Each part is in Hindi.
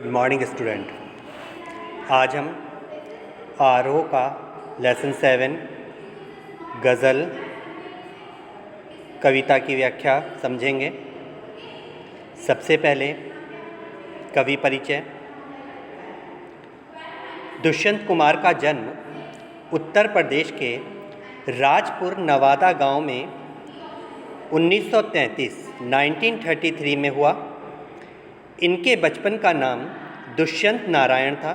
Morning student. आज हम आरोह का लेसन 7 गज़ल कविता की व्याख्या समझेंगे। सबसे पहले कवि परिचय। दुष्यंत कुमार का जन्म उत्तर प्रदेश के राजपुर नवादा गांव में 1933 में हुआ। इनके बचपन का नाम दुष्यंत नारायण था।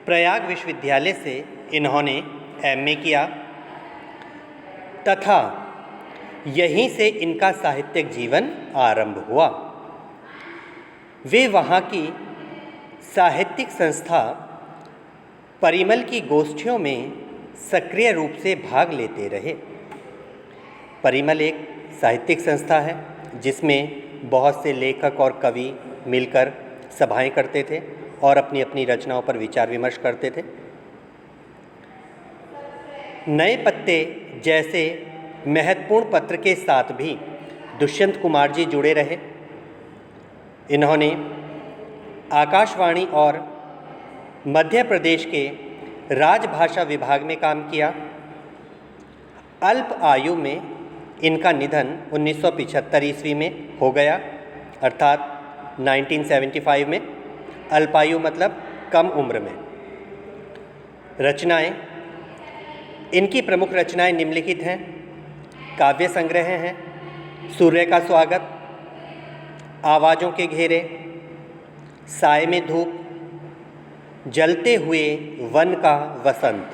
प्रयाग विश्वविद्यालय से इन्होंने एमए किया तथा यहीं से इनका साहित्यिक जीवन आरंभ हुआ। वे वहाँ की साहित्यिक संस्था परिमल की गोष्ठियों में सक्रिय रूप से भाग लेते रहे। परिमल एक साहित्यिक संस्था है जिसमें बहुत से लेखक और कवि मिलकर सभाएं करते थे और अपनी अपनी रचनाओं पर विचार विमर्श करते थे। नए पत्ते जैसे महत्वपूर्ण पत्र के साथ भी दुष्यंत कुमार जी जुड़े रहे। इन्होंने आकाशवाणी और मध्य प्रदेश के राजभाषा विभाग में काम किया। अल्प आयु में इनका निधन 1975 ईस्वी में हो गया, अर्थात 1975 में। अल्पायु मतलब कम उम्र में। रचनाएं, इनकी प्रमुख रचनाएं निम्नलिखित हैं। काव्य संग्रह हैं सूर्य का स्वागत, आवाज़ों के घेरे, साए में धूप, जलते हुए वन का वसंत।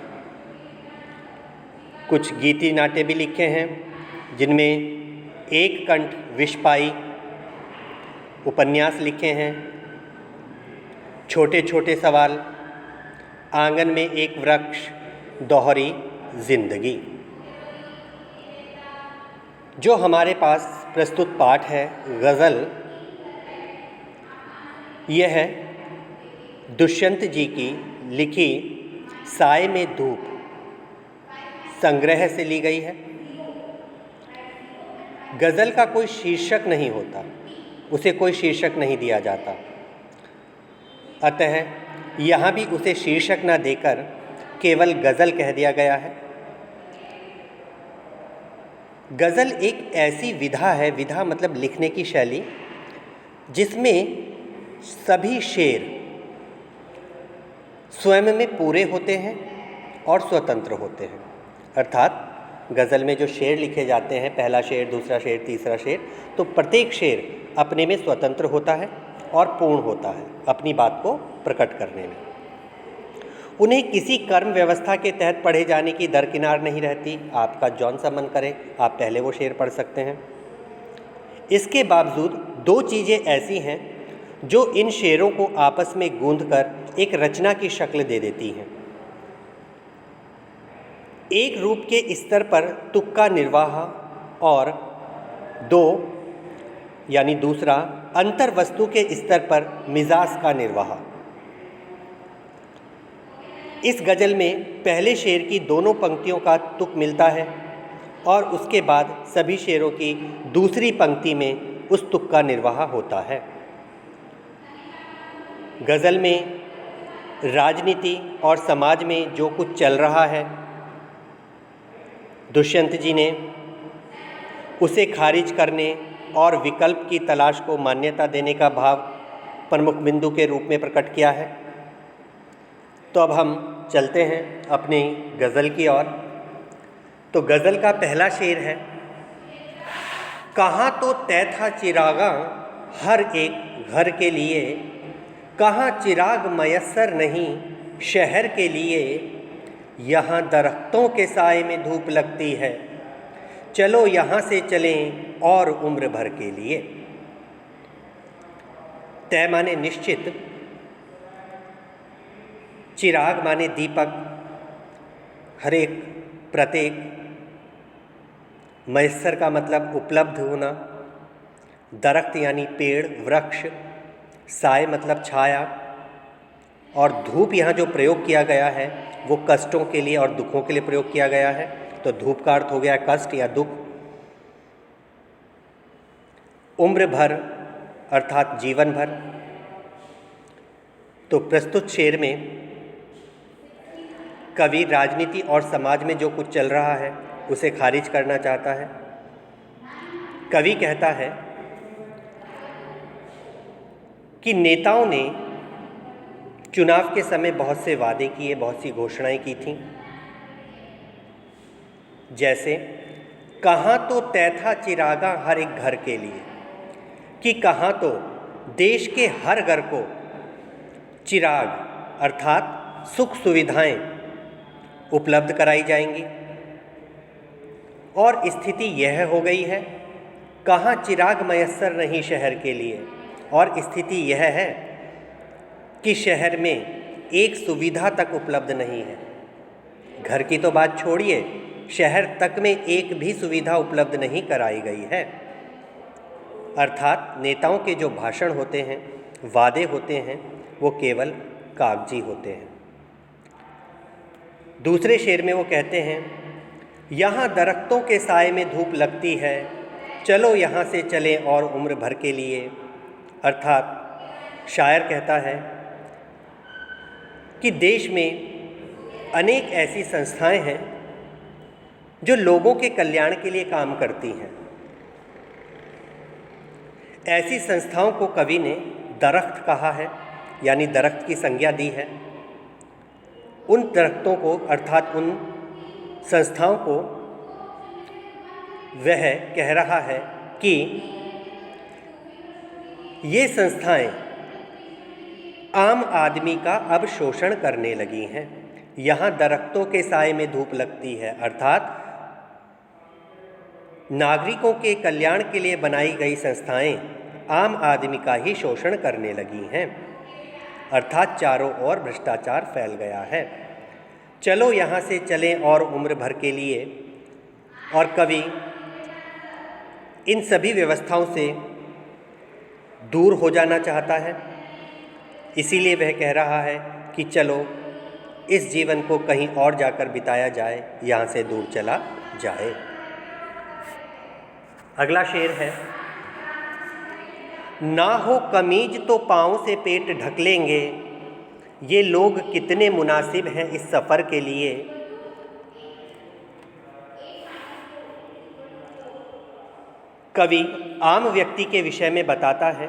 कुछ गीति नाट्य भी लिखे हैं जिनमें एक कंठ विषपाई उपन्यास लिखे हैं। छोटे छोटे सवाल, आंगन में एक वृक्ष, दोहरी जिंदगी। जो हमारे पास प्रस्तुत पाठ है गज़ल, यह है दुष्यंत जी की लिखी साए में धूप संग्रह से ली गई है। गज़ल का कोई शीर्षक नहीं होता, उसे कोई शीर्षक नहीं दिया जाता, अतः यहाँ भी उसे शीर्षक न देकर केवल गज़ल कह दिया गया है। गज़ल एक ऐसी विधा है, विधा मतलब लिखने की शैली, जिसमें सभी शेर स्वयं में पूरे होते हैं और स्वतंत्र होते हैं। अर्थात गज़ल में जो शेर लिखे जाते हैं, पहला शेर, दूसरा शेर, तीसरा शेर, तो प्रत्येक शेर अपने में स्वतंत्र होता है और पूर्ण होता है अपनी बात को प्रकट करने में। उन्हें किसी कर्म व्यवस्था के तहत पढ़े जाने की दरकिनार नहीं रहती। आपका जौन सा मन करे आप पहले वो शेर पढ़ सकते हैं। इसके बावजूद दो चीज़ें ऐसी हैं जो इन शेरों को आपस में गूंथकर एक रचना की शक्ल दे देती हैं। एक रूप के स्तर पर तुक का निर्वाह और दो यानी दूसरा अंतर वस्तु के स्तर पर मिजाज का निर्वाह। इस गज़ल में पहले शेर की दोनों पंक्तियों का तुक मिलता है और उसके बाद सभी शेरों की दूसरी पंक्ति में उस तुक का निर्वाह होता है। गज़ल में राजनीति और समाज में जो कुछ चल रहा है, दुष्यंत जी ने उसे खारिज करने और विकल्प की तलाश को मान्यता देने का भाव प्रमुख बिंदु के रूप में प्रकट किया है। तो अब हम चलते हैं अपनी गज़ल की ओर। तो गज़ल का पहला शेर है, कहाँ तो तय था चिरागा हर एक घर के लिए, कहाँ चिराग मयस्सर नहीं शहर के लिए, यहाँ दरख्तों के साए में धूप लगती है, चलो यहाँ से चलें और उम्र भर के लिए। तय माने निश्चित, चिराग माने दीपक, हर एक प्रत्येक, मयस्सर का मतलब उपलब्ध होना, दरख्त यानी पेड़ वृक्ष, साए मतलब छाया, और धूप यहाँ जो प्रयोग किया गया है वो कष्टों के लिए और दुखों के लिए प्रयोग किया गया है। तो धूप का अर्थ हो गया कष्ट या दुख। उम्र भर अर्थात जीवन भर, तो प्रस्तुत शेर में कवि राजनीति और समाज में जो कुछ चल रहा है उसे खारिज करना चाहता है। कवि कहता है कि नेताओं ने चुनाव के समय बहुत से वादे किए, बहुत सी घोषणाएं की थीं, जैसे कहाँ तो तय था चिरागा हर एक घर के लिए, कि कहाँ तो देश के हर घर को चिराग अर्थात सुख सुविधाएं उपलब्ध कराई जाएंगी। और स्थिति यह हो गई है, कहाँ चिराग मयस्सर नहीं शहर के लिए, और स्थिति यह है कि शहर में एक सुविधा तक उपलब्ध नहीं है। घर की तो बात छोड़िए, शहर तक में एक भी सुविधा उपलब्ध नहीं कराई गई है। अर्थात नेताओं के जो भाषण होते हैं, वादे होते हैं, वो केवल कागजी होते हैं। दूसरे शेर में वो कहते हैं, यहाँ दरख्तों के साए में धूप लगती है, चलो यहाँ से चलें और उम्र भर के लिए। अर्थात शायर कहता है कि देश में अनेक ऐसी संस्थाएं हैं जो लोगों के कल्याण के लिए काम करती हैं। ऐसी संस्थाओं को कवि ने दरख्त कहा है, यानी दरख्त की संज्ञा दी है। उन दरख्तों को अर्थात उन संस्थाओं को वह कह रहा है कि ये संस्थाएं आम आदमी का अब शोषण करने लगी हैं। यहाँ दरख्तों के साए में धूप लगती है, अर्थात नागरिकों के कल्याण के लिए बनाई गई संस्थाएं आम आदमी का ही शोषण करने लगी हैं। अर्थात चारों ओर भ्रष्टाचार फैल गया है। चलो यहाँ से चलें और उम्र भर के लिए। और कवि इन सभी व्यवस्थाओं से दूर हो जाना चाहता है, इसीलिए वह कह रहा है कि चलो इस जीवन को कहीं और जाकर बिताया जाए, यहाँ से दूर चला जाए। अगला शेर है, ना हो कमीज तो पाँव से पेट ढक लेंगे, ये लोग कितने मुनासिब हैं इस सफ़र के लिए। कवि आम व्यक्ति के विषय में बताता है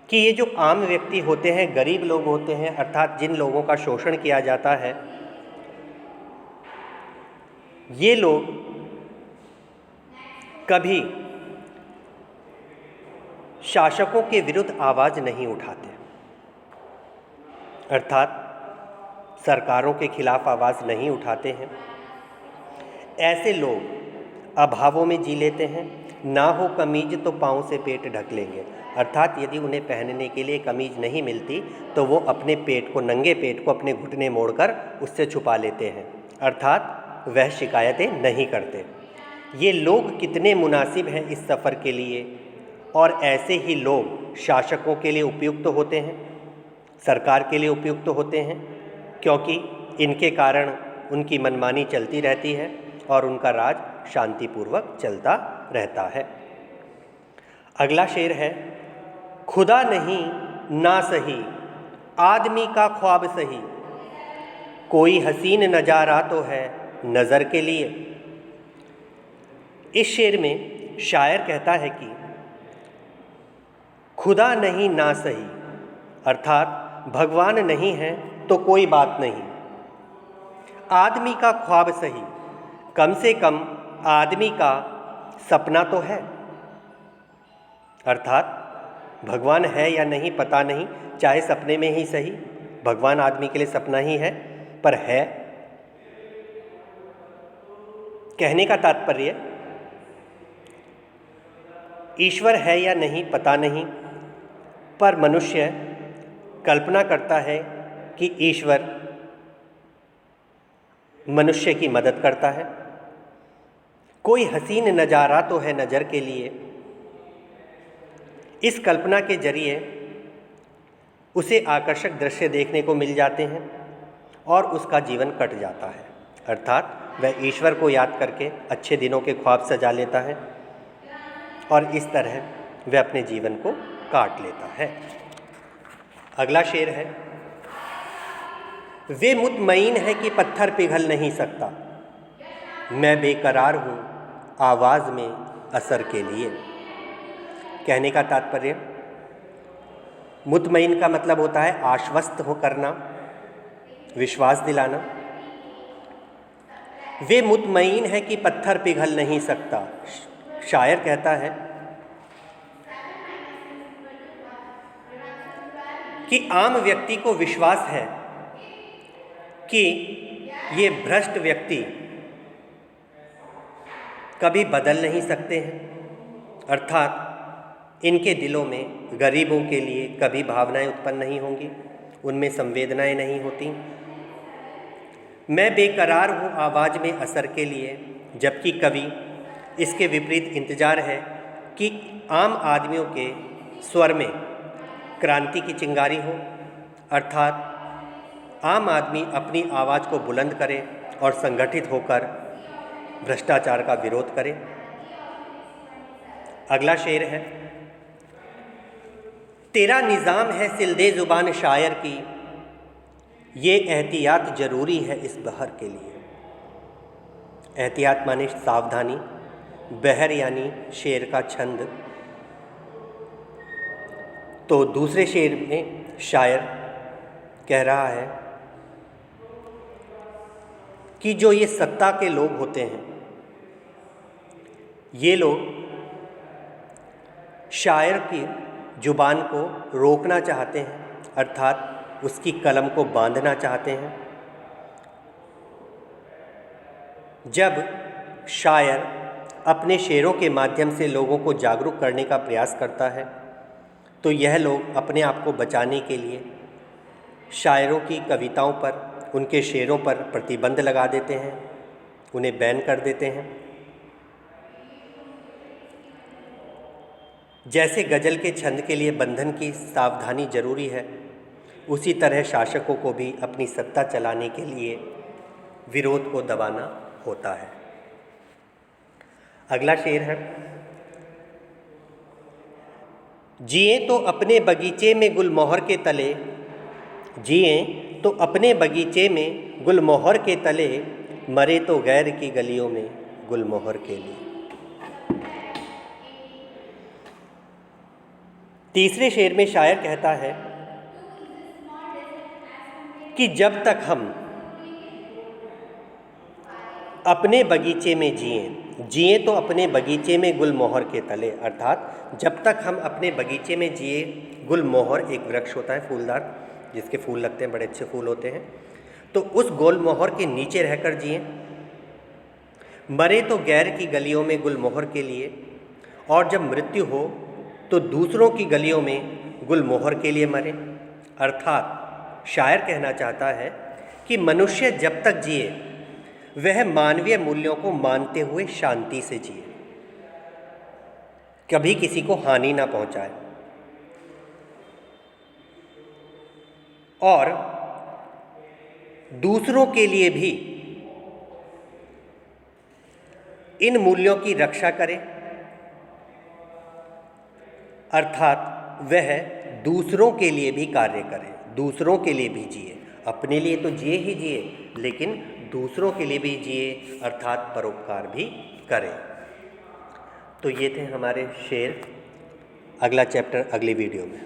कि ये जो आम व्यक्ति होते हैं, गरीब लोग होते हैं, अर्थात जिन लोगों का शोषण किया जाता है, ये लोग कभी शासकों के विरुद्ध आवाज़ नहीं उठाते, अर्थात सरकारों के खिलाफ आवाज़ नहीं उठाते हैं। ऐसे लोग अभावों में जी लेते हैं। ना हो कमीज तो पाँव से पेट ढक लेंगे, अर्थात यदि उन्हें पहनने के लिए कमीज नहीं मिलती तो वो अपने पेट को, नंगे पेट को अपने घुटने मोड़कर उससे छुपा लेते हैं, अर्थात वह शिकायतें नहीं करते। ये लोग कितने मुनासिब हैं इस सफ़र के लिए। और ऐसे ही लोग शासकों के लिए उपयुक्त होते हैं, सरकार के लिए उपयुक्त होते हैं, क्योंकि इनके कारण उनकी मनमानी चलती रहती है और उनका राज शांतिपूर्वक चलता रहता है। अगला शेर है, खुदा नहीं ना सही आदमी का ख्वाब सही, कोई हसीन नजारा तो है नज़र के लिए। इस शेर में शायर कहता है कि खुदा नहीं ना सही, अर्थात भगवान नहीं है तो कोई बात नहीं, आदमी का ख्वाब सही, कम से कम आदमी का सपना तो है। अर्थात भगवान है या नहीं पता नहीं, चाहे सपने में ही सही, भगवान आदमी के लिए सपना ही है, पर है। कहने का तात्पर्य ईश्वर है या नहीं पता नहीं, पर मनुष्य कल्पना करता है कि ईश्वर मनुष्य की मदद करता है। कोई हसीन नज़ारा तो है नज़र के लिए। इस कल्पना के जरिए उसे आकर्षक दृश्य देखने को मिल जाते हैं और उसका जीवन कट जाता है, अर्थात वह ईश्वर को याद करके अच्छे दिनों के ख्वाब सजा लेता है और इस तरह वह अपने जीवन को काट लेता है। अगला शेर है, वे मुतमईन है कि पत्थर पिघल नहीं सकता, मैं बेकरार हूँ आवाज़ में असर के लिए। कहने का तात्पर्य, मुतमईन का मतलब होता है आश्वस्त हो करना, विश्वास दिलाना। वे मुतमईन है कि पत्थर पिघल नहीं सकता। शायर कहता है कि आम व्यक्ति को विश्वास है कि ये भ्रष्ट व्यक्ति कभी बदल नहीं सकते हैं, अर्थात इनके दिलों में गरीबों के लिए कभी भावनाएं उत्पन्न नहीं होंगी, उनमें संवेदनाएं नहीं होती। मैं बेकरार हूँ आवाज़ में असर के लिए, जबकि कवि इसके विपरीत इंतजार है कि आम आदमियों के स्वर में क्रांति की चिंगारी हो, अर्थात आम आदमी अपनी आवाज़ को बुलंद करे और संगठित होकर भ्रष्टाचार का विरोध करे। अगला शेर है, तेरा निज़ाम है सिलदे ज़ुबान शायर की, ये एहतियात ज़रूरी है इस बहर के लिए। एहतियात माने सावधानी, बहर यानी शेर का छंद। तो दूसरे शेर में शायर कह रहा है कि जो ये सत्ता के लोग होते हैं, ये लोग शायर की जुबान को रोकना चाहते हैं, अर्थात उसकी कलम को बांधना चाहते हैं। जब शायर अपने शेरों के माध्यम से लोगों को जागरूक करने का प्रयास करता है, तो यह लोग अपने आप को बचाने के लिए शायरों की कविताओं पर, उनके शेरों पर प्रतिबंध लगा देते हैं, उन्हें बैन कर देते हैं। जैसे गज़ल के छंद के लिए बंधन की सावधानी जरूरी है, उसी तरह शासकों को भी अपनी सत्ता चलाने के लिए विरोध को दबाना होता है। अगला शेर है, जिए तो अपने बगीचे में गुलमोहर के तले, जिए तो अपने बगीचे में गुलमोहर के तले, मरे तो गैर की गलियों में गुलमोहर के लिए। तीसरे शेर में शायर कहता है कि जब तक हम अपने बगीचे में जिए तो अपने बगीचे में गुलमोहर के तले, अर्थात जब तक हम अपने बगीचे में जिए, गुलमोहर एक वृक्ष होता है फूलदार, जिसके फूल लगते हैं, बड़े अच्छे फूल होते हैं, तो उस गुलमोहर के नीचे रहकर जिए। मरे तो गैर की गलियों में गुलमोहर के लिए, और जब मृत्यु हो तो दूसरों की गलियों में गुलमोहर के लिए मरे। अर्थात शायर कहना चाहता है कि मनुष्य जब तक जिए वह मानवीय मूल्यों को मानते हुए शांति से जिए, कभी किसी को हानि ना पहुंचाए, और दूसरों के लिए भी इन मूल्यों की रक्षा करे, अर्थात वह दूसरों के लिए भी कार्य करे, दूसरों के लिए भी जिए। अपने लिए तो जिए ही जिए, लेकिन दूसरों के लिए भी जिए, अर्थात परोपकार भी करे। तो ये थे हमारे शेर। अगला चैप्टर अगली वीडियो में।